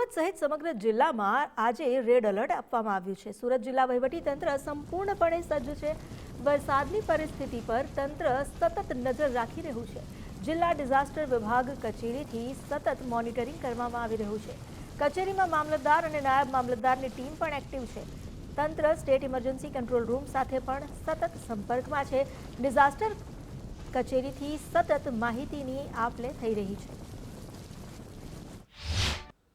સુરત સહિત સમગ્ર જિલ્લામાં આજે રેડ એલર્ટ આપવામાં આવ્યું છે। સુરત જિલ્લા વહીવટીતંત્ર સંપૂર્ણપણે સજ્જ છે। વરસાદની પરિસ્થિતિ પર તંત્ર સતત નજર રાખી રહ્યું છે। જિલ્લા ડિઝાસ્ટર વિભાગ કચેરીથી સતત મોનિટરિંગ કરવામાં આવી રહ્યું છે। કચેરીમાં મામલતદાર અને નાયબ મામલતદારની ટીમ પણ એક્ટિવ છે। તંત્ર સ્ટેટ ઇમરજન્સી કંટ્રોલ રૂમ સાથે પણ સતત સંપર્કમાં છે। ડિઝાસ્ટર કચેરીથી સતત માહિતીની આપ-લે થઈ રહી છે।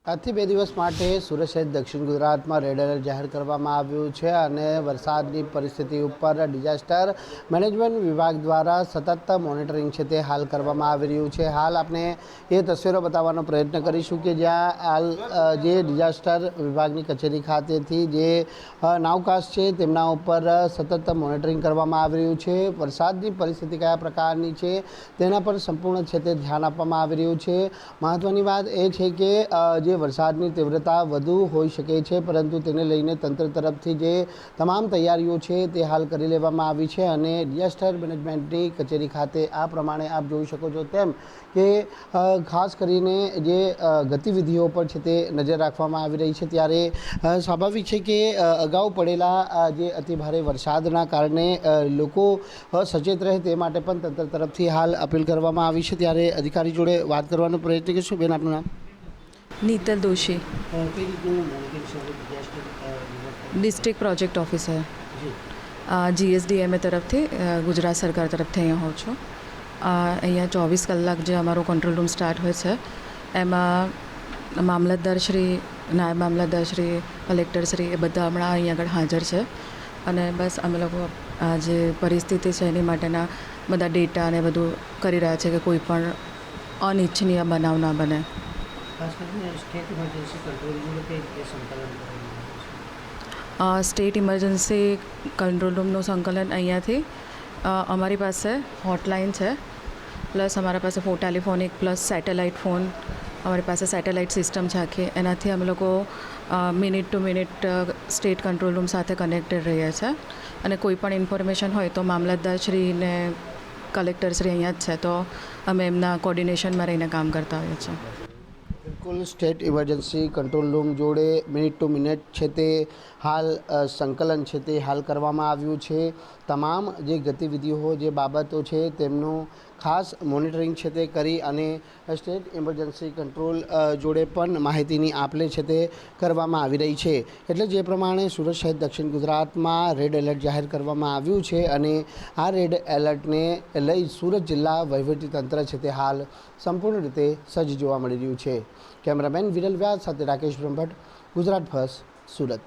આજથી 2 દિવસ માટે સુરત સહિત દક્ષિણ ગુજરાતમાં રેડ એલર્ટ જાહેર કરવામાં આવ્યું છે અને વરસાદની પરિસ્થિતિ ઉપર ડિઝાસ્ટર મેનેજમેન્ટ વિભાગ દ્વારા સતત મોનિટરિંગ છે તે હાલ કરવામાં આવી રહ્યું છે। હાલ આપણે એ તસવીરો બતાવવાનો પ્રયત્ન કરીશું કે જ્યાં હાલ જે ડિઝાસ્ટર વિભાગની કચેરી ખાતેથી જે નાવકાસ્ટ છે તેમના ઉપર સતત મોનિટરિંગ કરવામાં આવી રહ્યું છે। વરસાદની પરિસ્થિતિ કયા પ્રકારની છે તેના પર સંપૂર્ણ છે તે ધ્યાન આપવામાં આવી રહ્યું છે। મહત્વની વાત એ છે કે જે વરસાદની તીવ્રતા વધુ હોઈ શકે છે, પરંતુ તેને લઈને તંત્ર તરફથી જે તમામ તૈયારીઓ છે તે હાલ કરી લેવામાં આવી છે અને ડિઝાસ્ટર મેનેજમેન્ટની કચેરી ખાતે આ પ્રમાણે આપ જોઈ શકો છો તેમ કે ખાસ કરીને જે ગતિવિધિઓ પર છે તે નજર રાખવામાં આવી રહી છે। ત્યારે સ્વાભાવિક છે કે અગાઉ પડેલા જે અતિભારે વરસાદના કારણે લોકો સચેત રહે તે માટે પણ તંત્ર તરફથી હાલ અપીલ કરવામાં આવી છે। ત્યારે અધિકારી જોડે વાત કરવાનો પ્રયત્ન કરીશું। બેન, આપનું નામ? Nital Doshi, district project officer, GSDMA तरफથી ગુજરાત સરકાર તરફથી અહીંયા હોઉં છું। અહીંયા 24 કલાક જે અમારો કંટ્રોલ રૂમ સ્ટાર્ટ હોય છે એમાં મામલતદારશ્રી, નાયબ મામલતદારશ્રી, કલેક્ટરશ્રી એ બધા હમણાં અહીંયા આગળ હાજર છે અને બસ અમે લોકો આ જે પરિસ્થિતિ છે એની માટેના બધા ડેટા અને બધું કરી રહ્યા છે કે કોઈ પણ અનિચ્છનીય બનાવ ના બને। સ્ટેટ ઇમરજન્સી કંટ્રોલ રૂમનું સંકલન અહીંયાથી અમારી પાસે હોટલાઇન છે, પ્લસ અમારા પાસે ટેલિફોનિક પ્લસ સેટેલાઇટ ફોન, અમારી પાસે સેટેલાઇટ સિસ્ટમ છે આખી, એનાથી અમે લોકો minute two minute state control room સાથે કનેક્ટેડ રહીએ છીએ અને કોઈ પણ ઇન્ફોર્મેશન હોય તો મામલતદારશ્રી ને કલેક્ટરશ્રી અહીંયા જ છે તો અમે એમના કોર્ડિનેશનમાં રહીને કામ કરતા હોઈએ છીએ। બિલકુલ, સ્ટેટ ઇમરજન્સી કંટ્રોલ રૂમ જોડે મિનિટ ટુ મિનિટ છે તે હાલ સંકલન છે તે હાલ કરવામાં આવ્યું છે। તમામ જે ગતિવિધિઓ જે બાબતો છે તેમનું ખાસ મોનિટરિંગ છે તે કરી અને સ્ટેટ ઇમરજન્સી કંટ્રોલ જોડે પણ માહિતીની આપ-લે છે તે કરવામાં આવી રહી છે। એટલે જે પ્રમાણે સુરત સહિત દક્ષિણ ગુજરાતમાં રેડ એલર્ટ જાહેર કરવામાં આવ્યું છે અને આ રેડ એલર્ટને લઈ સુરત જિલ્લા વહીવટીતંત્ર છે તે હાલ સંપૂર્ણ રીતે સજ્જ જોવા મળી રહ્યું છે। કેમેરામેન વિરલ વ્યાસ સાથે રાકેશ બ્રહ્મભટ્ટ, ગુજરાત ફર્સ્ટ, સુરત।